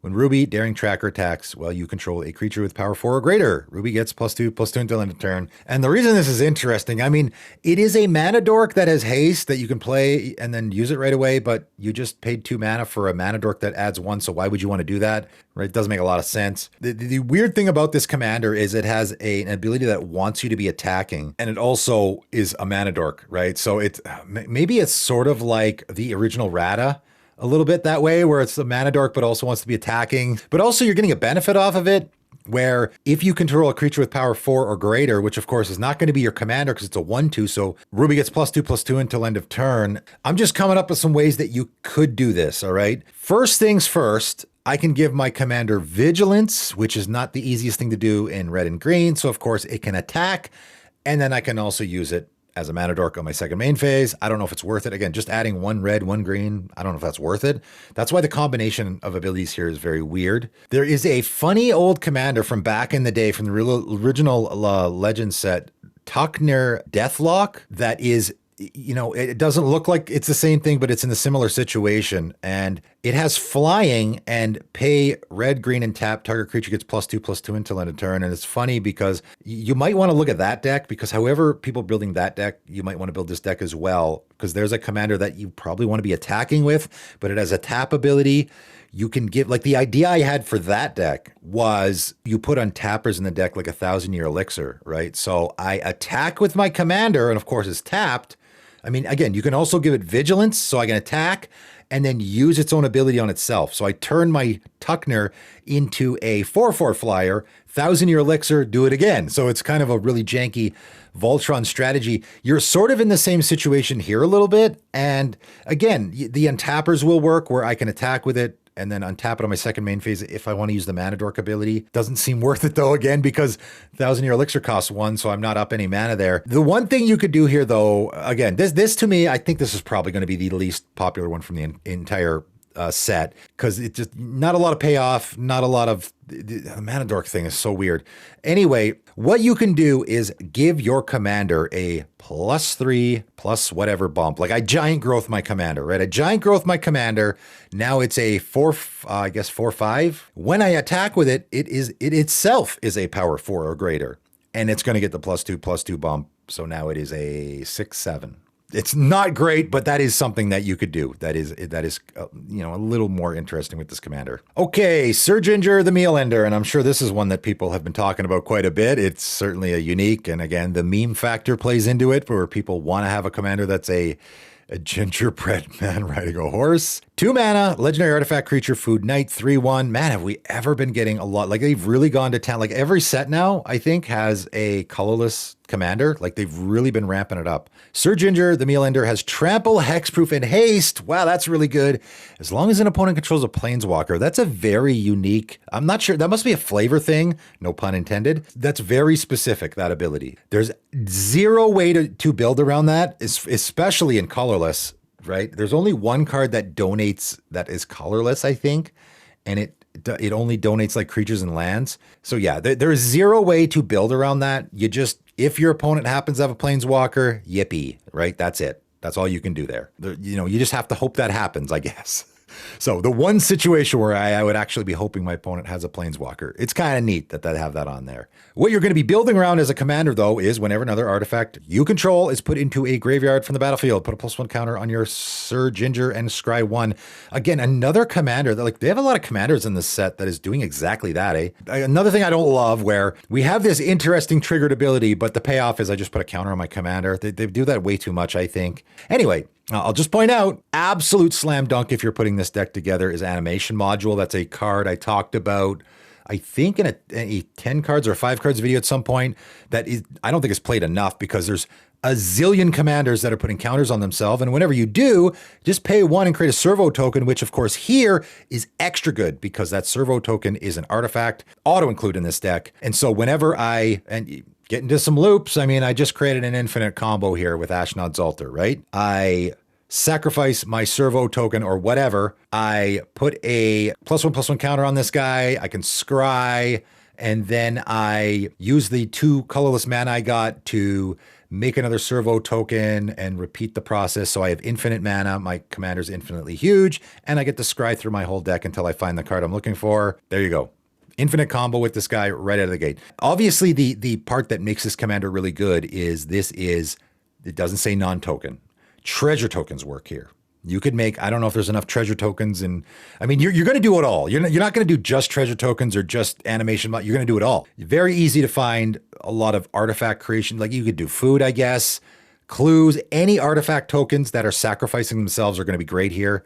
When Ruby Daring Tracker attacks, well, you control a creature with power 4 or greater. Ruby gets +2/+2 until end of turn. And the reason this is interesting, I mean, it is a mana dork that has haste that you can play and then use it right away, but you just paid 2 mana for a mana dork that adds 1, so why would you want to do that? Right? It doesn't make a lot of sense. The weird thing about this commander is it has an ability that wants you to be attacking, and it also is a mana dork, right? So maybe it's sort of like the original Rata, a little bit that way, where it's a mana dork, but also wants to be attacking. But also you're getting a benefit off of it, where if you control a creature with power 4 or greater, which of course is not going to be your commander because it's a 1/2, so Ruby gets +2/+2 until end of turn. I'm just coming up with some ways that you could do this, all right? First things first, I can give my commander Vigilance, which is not the easiest thing to do in red and green, so of course it can attack, and then I can also use it as a mana dork on my second main phase. I don't know if it's worth it. Again, just adding 1 red, 1 green, I don't know if that's worth it. That's why the combination of abilities here is very weird. There is a funny old commander from back in the day, from the original Legend set, Tuckner Deathlock, that is, it doesn't look like it's the same thing, but it's in a similar situation. And it has flying and pay red, green, and tap. Target creature gets +2/+2 until end of turn. And it's funny because you might want to look at that deck, because however people building that deck, you might want to build this deck as well, because there's a commander that you probably want to be attacking with, but it has a tap ability. you can give, like the idea I had for that deck was you put untappers in the deck like 1,000-Year Elixir, right? So I attack with my commander, and of course it's tapped. I mean, again, you can also give it vigilance, so I can attack and then use its own ability on itself. So I turn my Tuckner into a 4/4 flyer, 1,000-Year Elixir, do it again. So it's kind of a really janky Voltron strategy. You're sort of in the same situation here a little bit. And again, the untappers will work where I can attack with it and then untap it on my second main phase if I want to use the Mana Dork ability. Doesn't seem worth it though, again, because 1,000-Year Elixir costs 1, so I'm not up any mana there. The one thing you could do here though, again, this to me, I think this is probably going to be the least popular one from the entire set, because it just not a lot of payoff, not a lot of the Mana Dork thing is so weird. Anyway, what you can do is give your commander a +3 plus whatever bump. Like I giant growth my commander, right? I giant growth my commander. Now it's a 4/5. When I attack with it, it itself is a power 4 or greater, and it's going to get the +2/+2 bump. So now it is a 6/7. It's not great, but that is something that you could do. That is a little more interesting with this commander. Okay, Sir Ginger the Mealender, and I'm sure this is one that people have been talking about quite a bit. It's certainly a unique, and again, the meme factor plays into it, where people want to have a commander that's a gingerbread man riding a horse. 2 mana, legendary artifact creature, food knight, 3/1. Man, have we ever been getting a lot? Like they've really gone to town. Like every set now, I think, has a colorless commander. Like they've really been ramping it up. Sir Ginger the Mealender has trample, hexproof, and haste. Wow, that's really good. As long as an opponent controls a planeswalker, that's a very unique. I'm not sure. That must be a flavor thing. No pun intended. That's very specific, that ability. There's zero way to build around that, especially in colorless, right? There's only one card that donates that is colorless, I think, and it only donates like creatures and lands. So yeah, there's zero way to build around that. You just, if your opponent happens to have a planeswalker, yippee, right? That's it. That's all you can do there. You just have to hope that happens, I guess. So the one situation where I would actually be hoping my opponent has a planeswalker. It's kind of neat that they have that on there. What you're going to be building around as a commander, though, is whenever another artifact you control is put into a graveyard from the battlefield, put a +1 counter on your Sir Ginger and scry 1. Again, another commander that, they have a lot of commanders in this set that is doing exactly that, eh? Another thing I don't love, where we have this interesting triggered ability, but the payoff is I just put a counter on my commander. They do that way too much, I think. Anyway, I'll just point out, absolute slam dunk if you're putting this deck together is Animation Module. That's a card I talked about, I think, in a 10 cards or 5 cards video at some point. That is, I don't think it's played enough, because there's a zillion commanders that are putting counters on themselves. And whenever you do, just pay 1 and create a servo token, which of course here is extra good because that servo token is an artifact auto-include in this deck. And so whenever and get into some loops, I mean, I just created an infinite combo here with Ashnod's Altar, right? I sacrifice my servo token or whatever. I put a +1/+1 counter on this guy. I can scry, and then I use the 2 colorless mana I got to make another servo token and repeat the process. So I have infinite mana. My commander's infinitely huge, and I get to scry through my whole deck until I find the card I'm looking for. There you go. Infinite combo with this guy right out of the gate. Obviously, the part that makes this commander really good is it doesn't say non-token. Treasure tokens work here. You could make, I don't know if there's enough treasure tokens, and I mean, you're going to do it all. You're not going to do just treasure tokens or just animation. You're going to do it all. Very easy to find a lot of artifact creation. Like you could do food, I guess, clues, any artifact tokens that are sacrificing themselves are going to be great here.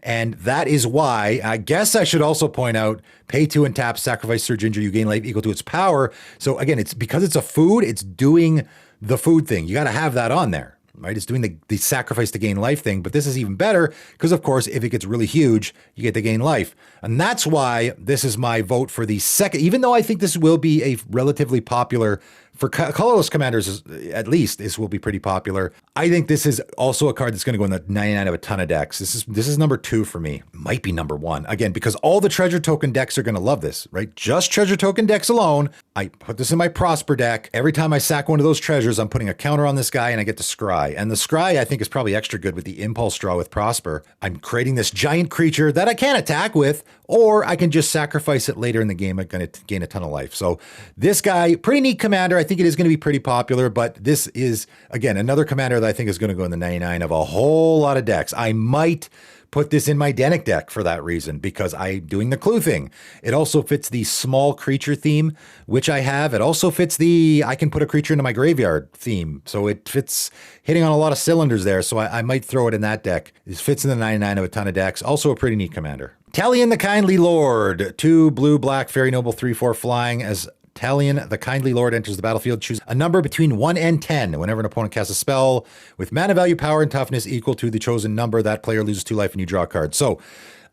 And that is why, I guess I should also point out, pay 2 and tap, sacrifice Sir Ginger, you gain life equal to its power. So again, it's because it's a food, it's doing the food thing. You got to have that on there, right? It's doing the sacrifice to gain life thing. But this is even better because, of course, if it gets really huge, you get to gain life. And that's why this is my vote for the second, even though I think this will be a relatively popular, for colorless commanders, at least, this will be pretty popular. I think this is also a card that's going to go in the 99 of a ton of decks. This is number 2 for me. Might be number 1. Again, because all the treasure token decks are going to love this, right? Just treasure token decks alone. I put this in my Prosper deck. Every time I sack one of those treasures, I'm putting a counter on this guy and I get to scry. And the scry, I think, is probably extra good with the impulse draw with Prosper. I'm creating this giant creature that I can attack with, or I can just sacrifice it later in the game. I'm going to gain a ton of life. So this guy, pretty neat commander. I think it is going to be pretty popular, but this is, again, another commander that I think is going to go in the 99 of a whole lot of decks. I might put this in my Denic deck for that reason, because I'm doing the clue thing. It also fits the small creature theme, which I have. It also fits the I can put a creature into my graveyard theme. So it fits hitting on a lot of cylinders there. So I might throw it in that deck. It fits in the 99 of a ton of decks. Also a pretty neat commander. Talion the Kindly Lord, 2 blue, black, Fairy Noble, 3/4 flying. As Talion the Kindly Lord enters the battlefield, choose a number between 1 and 10. Whenever an opponent casts a spell with mana value, power, and toughness equal to the chosen number, that player loses 2 life and you draw a card. So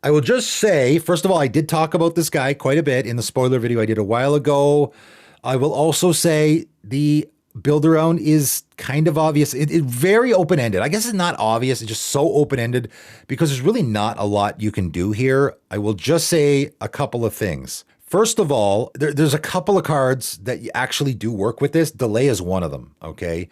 I will just say, first of all, I did talk about this guy quite a bit in the spoiler video I did a while ago. I will also say the build around is kind of obvious. It's very open-ended. I guess it's not obvious. It's just so open-ended because there's really not a lot you can do here. I will just say a couple of things. First of all, there's a couple of cards that actually do work with this. Delay is one of them, okay?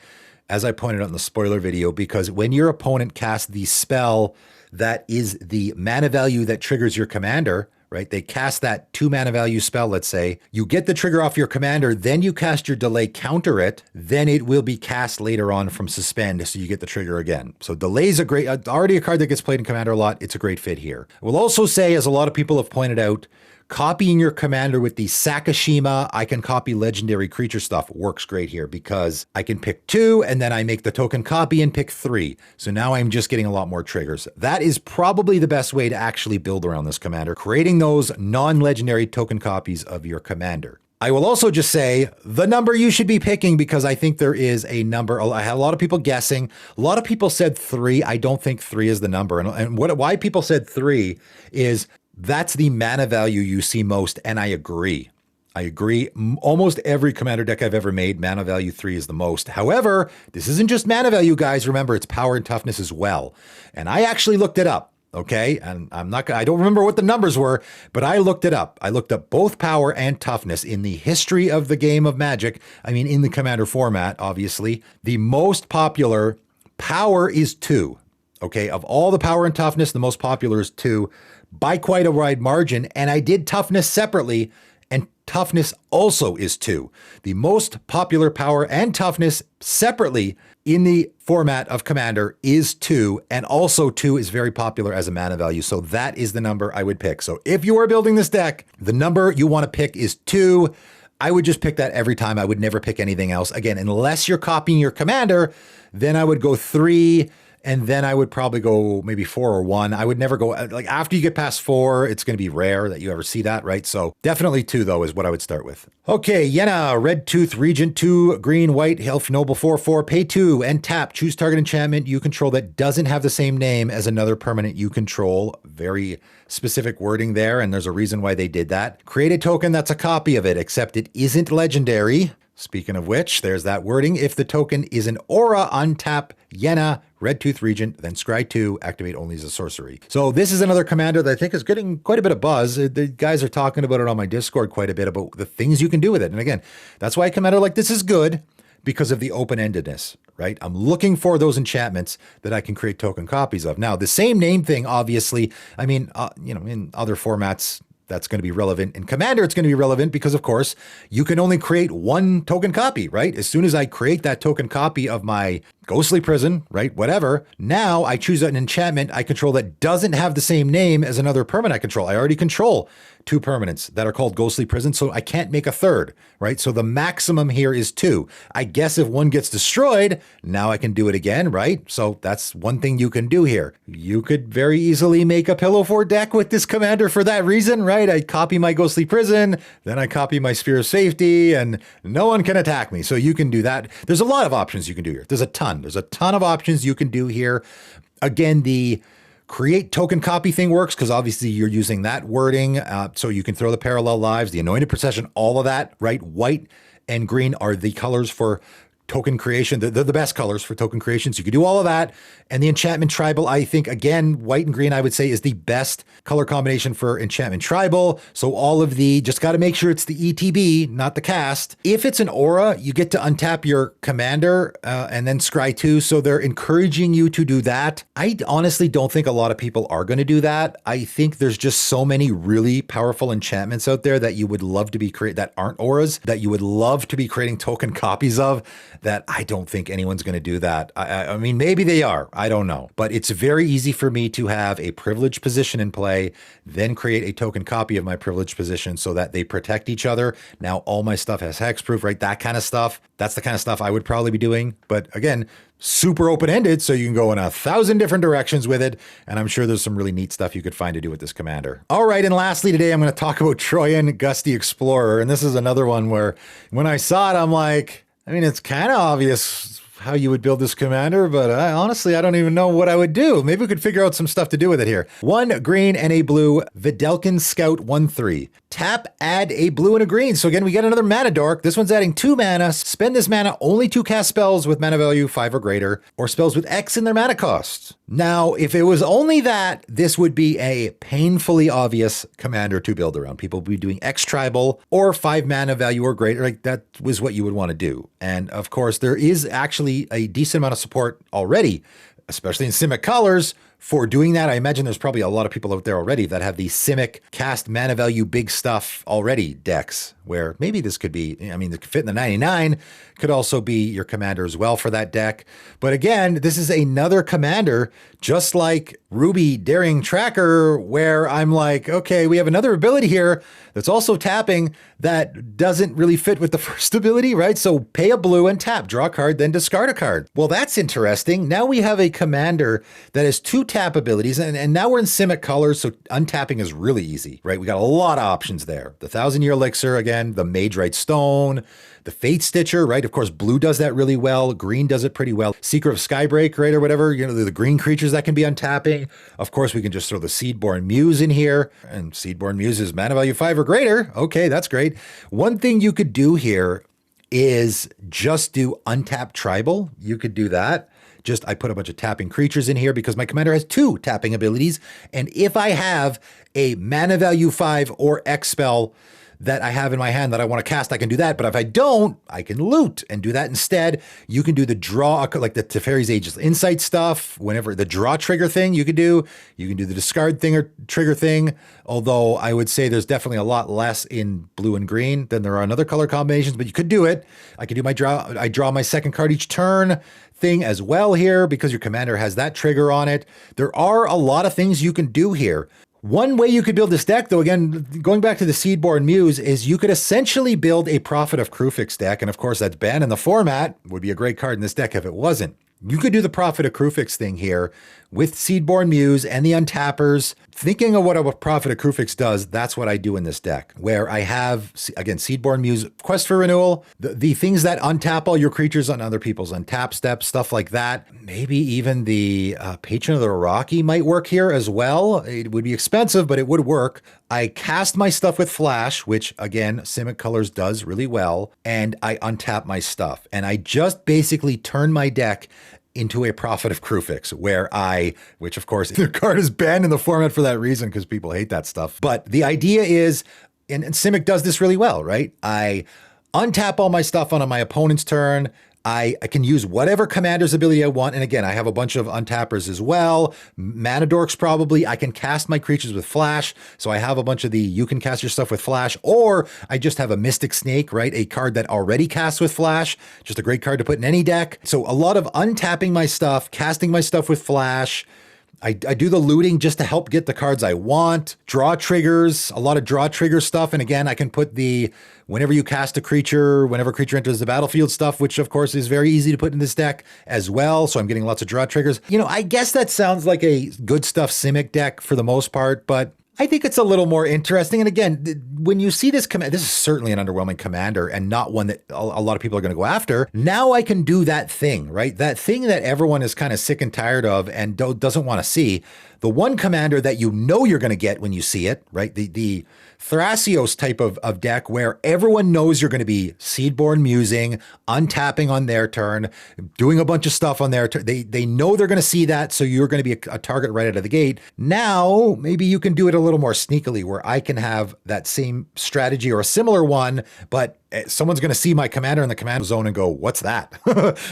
As I pointed out in the spoiler video, because when your opponent casts the spell that is the mana value that triggers your commander, right? They cast that 2 mana value spell, let's say. You get the trigger off your commander, then you cast your delay, counter it, then it will be cast later on from suspend, so you get the trigger again. So delay is already a card that gets played in commander a lot. It's a great fit here. We'll also say, as a lot of people have pointed out, copying your commander with the Sakashima, I can copy legendary creature stuff, works great here because I can pick 2 and then I make the token copy and pick 3. So now I'm just getting a lot more triggers. That is probably the best way to actually build around this commander, creating those non-legendary token copies of your commander. I will also just say the number you should be picking, because I think there is a number. I had a lot of people guessing. A lot of people said 3. I don't think 3 is the number. And why people said 3 is that's the mana value you see most, and I agree. Almost every commander deck I've ever made, mana value 3 is the most. However, this isn't just mana value, guys. Remember, it's power and toughness as well. And I actually looked it up, okay? And I don't remember what the numbers were, but I looked it up. I looked up both power and toughness in the history of the game of Magic. I mean, in the commander format, obviously. The most popular power is 2, okay? Of all the power and toughness, the most popular is 2. By quite a wide margin, and I did toughness separately, and toughness also is 2. The most popular power and toughness separately in the format of Commander is 2, and also 2 is very popular as a mana value, so that is the number I would pick. So if you are building this deck, the number you want to pick is 2. I would just pick that every time. I would never pick anything else. Again, unless you're copying your Commander, then I would go 3, and then I would probably go maybe 4 or 1. I would never go, like after you get past 4, it's going to be rare that you ever see that, right? So definitely 2 though is what I would start with. Okay, Yenna, Red Tooth, Regent, 2, green, white, Elf Noble, 4/4, pay 2 and tap. Choose target enchantment you control that doesn't have the same name as another permanent you control. Very specific wording there, and there's a reason why they did that. Create a token that's a copy of it, except it isn't legendary. Speaking of which, there's that wording. If the token is an aura, untap Yenna, Red Tooth Regent, then scry 2, activate only as a sorcery. So this is another commander that I think is getting quite a bit of buzz. The guys are talking about it on my Discord quite a bit about the things you can do with it. And again, that's why a commander like this is good, because of the open-endedness, right? I'm looking for those enchantments that I can create token copies of. Now, the same name thing, obviously, I mean, in other formats, that's going to be relevant. In Commander, it's going to be relevant because, of course, you can only create 1 token copy, right? As soon as I create that token copy of my Ghostly Prison, right? Whatever. Now I choose an enchantment I control that doesn't have the same name as another permanent I control. I already control 2 permanents that are called Ghostly Prison, so I can't make a third, right? So the maximum here is 2. I guess if 1 gets destroyed, now I can do it again, right? So that's one thing you can do here. You could very easily make a Pillow Fort deck with this commander for that reason, right? I copy my Ghostly Prison, then I copy my Sphere of Safety, and no one can attack me. So you can do that. There's a lot of options you can do here. There's a ton of options you can do here. Again, the create token copy thing works because obviously you're using that wording. So you can throw the Parallel Lives, the Anointed Procession, all of that, right? White and green are the colors for token creation. They're the best colors for token creation. So you can do all of that. And the Enchantment Tribal, I think, again, white and green, I would say, is the best color combination for Enchantment Tribal. So all of just got to make sure it's the ETB, not the cast. If it's an aura, you get to untap your commander and then scry 2. So they're encouraging you to do that. I honestly don't think a lot of people are going to do that. I think there's just so many really powerful enchantments out there that you would love to be that aren't auras, that you would love to be creating token copies of, that I don't think anyone's going to do that. I mean, maybe they are. I don't know. But it's very easy for me to have a privileged position in play, then create a token copy of my privileged position so that they protect each other. Now all my stuff has hexproof, right? That kind of stuff. That's the kind of stuff I would probably be doing. But again, super open-ended, so you can go in 1,000 different directions with it, and I'm sure there's some really neat stuff you could find to do with this commander. All right, and lastly today, I'm going to talk about Troian, Gusty Explorer, and this is another one where when I saw it, I'm like, I mean, it's kind of obvious how you would build this commander, but honestly, I don't even know what I would do. Maybe we could figure out some stuff to do with it here. 1 green and a blue, Vidalcan Scout 1/3. Tap, add a blue and a green. So again, we get another mana dork. This one's adding 2 mana. Spend this mana only to cast spells with mana value 5 or greater, or spells with X in their mana cost. Now, if it was only that, this would be a painfully obvious commander to build around. People would be doing X tribal or 5 mana value or greater. Like that was what you would want to do. And of course, there is actually a decent amount of support already, especially in Simic colors, for doing that. I imagine there's probably a lot of people out there already that have the Simic cast mana value big stuff already decks, where maybe this could be, I mean, it could fit in the 99, could also be your commander as well for that deck. But again, this is another commander, just like Ruby Daring Tracker, where I'm like, okay, we have another ability here that's also tapping that doesn't really fit with the first ability, right? So pay a blue and tap, draw a card, then discard a card. Well, that's interesting. Now we have a commander that has 2 tap abilities, and now we're in Simic colors, so untapping is really easy, right? We got a lot of options there. The 1,000-Year Elixir, again, the Mage Right Stone, the Fate Stitcher, right? Of course, blue does that really well. Green does it pretty well. Seeker of Skybreak, right? Or whatever, you know, the green creatures that can be untapping. Of course, we can just throw the Seedborn Muse in here, and Seedborn Muse is mana value 5 or greater. Okay, that's great. One thing you could do here is just do untap tribal. You could do that. Just, I put a bunch of tapping creatures in here because my commander has 2 tapping abilities. And if I have a mana value 5 or X spell that I have in my hand that I want to cast, I can do that. But if I don't, I can loot and do that instead. You can do the draw, like the Teferi's Ageless Insight stuff, whenever the draw trigger thing you could do. You can do the discard thing or trigger thing. Although I would say there's definitely a lot less in blue and green than there are in other color combinations, but you could do it. I could do my draw. I draw my second card each turn thing as well here because your commander has that trigger on it. There are a lot of things you can do here. One way you could build this deck, though, again, going back to the Seedborn Muse, is you could essentially build a Prophet of Krufix deck. And of course, that's banned in the format. Would be a great card in this deck if it wasn't. You could do the Prophet of Krufix thing here with Seedborn Muse and the Untappers. Thinking of what a Prophet of Krufix does, that's what I do in this deck, where I have, again, Seedborn Muse, Quest for Renewal, the things that untap all your creatures on other people's untap steps, stuff like that. Maybe even the Patron of the Rocky might work here as well. It would be expensive, but it would work. I cast my stuff with Flash, which again, Simic Colors does really well, and I untap my stuff. And I just basically turn my deck into a Prophet of Krufix, which of course, the card is banned in the format for that reason, because people hate that stuff. But the idea is, and Simic does this really well, right? I untap all my stuff on my opponent's turn. I can use whatever commander's ability I want. And again, I have a bunch of untappers as well. Mana dorks probably. I can cast my creatures with Flash. So I have a bunch of you can cast your stuff with Flash, or I just have a Mystic Snake, right? A card that already casts with Flash. Just a great card to put in any deck. So a lot of untapping my stuff, casting my stuff with Flash. I do the looting just to help get the cards I want. Draw triggers, a lot of draw trigger stuff. And again, I can put whenever you cast a creature, whenever a creature enters the battlefield stuff, which of course is very easy to put in this deck as well. So I'm getting lots of draw triggers. You know, I guess that sounds like a good stuff Simic deck for the most part, but I think it's a little more interesting. And again, when you see this this is certainly an underwhelming commander and not one that a lot of people are going to go after. Now I can do that thing, right? That thing that everyone is kind of sick and tired of and doesn't want to see. The one commander that you know you're going to get when you see it, right? The Thrasios type of deck where everyone knows you're going to be Seedborn Musing, untapping on their turn, doing a bunch of stuff on their turn. They know they're going to see that, so you're going to be a target right out of the gate. Now, maybe you can do it a little more sneakily where I can have that same strategy or a similar one, but someone's going to see my commander in the command zone and go, what's that?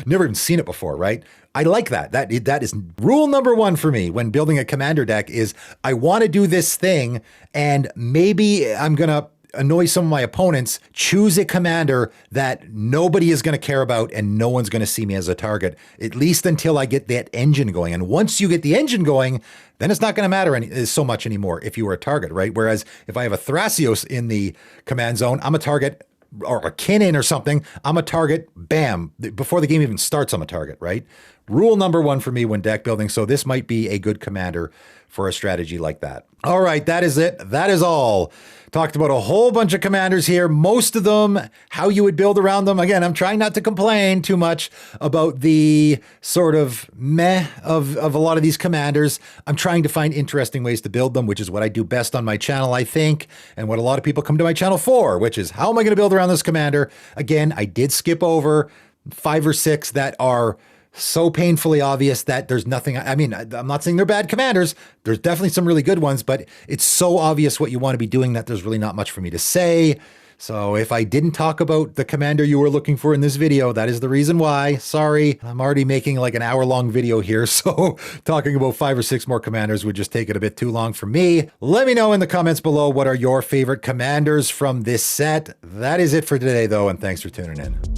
Never even seen it before, right? I like that. That is rule number 1 for me when building a commander deck is I want to do this thing, and maybe I'm going to annoy some of my opponents, choose a commander that nobody is going to care about and no one's going to see me as a target, at least until I get that engine going. And once you get the engine going, then it's not going to matter so much anymore if you were a target, right? Whereas if I have a Thrasios in the command zone, I'm a target, or a Kinnan or something, I'm a target, bam. Before the game even starts, I'm a target, right? Rule number one for me when deck building. So this might be a good commander for a strategy like that. All right, that is it. That is all. Talked about a whole bunch of commanders here, most of them, how you would build around them. Again, I'm trying not to complain too much about the sort of meh of a lot of these commanders. I'm trying to find interesting ways to build them, which is what I do best on my channel, I think, and what a lot of people come to my channel for, which is how am I going to build around this commander? Again, I did skip over 5 or 6 that are so painfully obvious that there's nothing. I mean, I'm not saying they're bad commanders. There's definitely some really good ones, but it's so obvious what you want to be doing that there's really not much for me to say. So if I didn't talk about the commander you were looking for in this video, that is the reason why. Sorry, I'm already making like an hour-long video here, so talking about 5 or 6 more commanders would just take it a bit too long for me. Let me know in the comments below what are your favorite commanders from this set. That is it for today, though, and thanks for tuning in.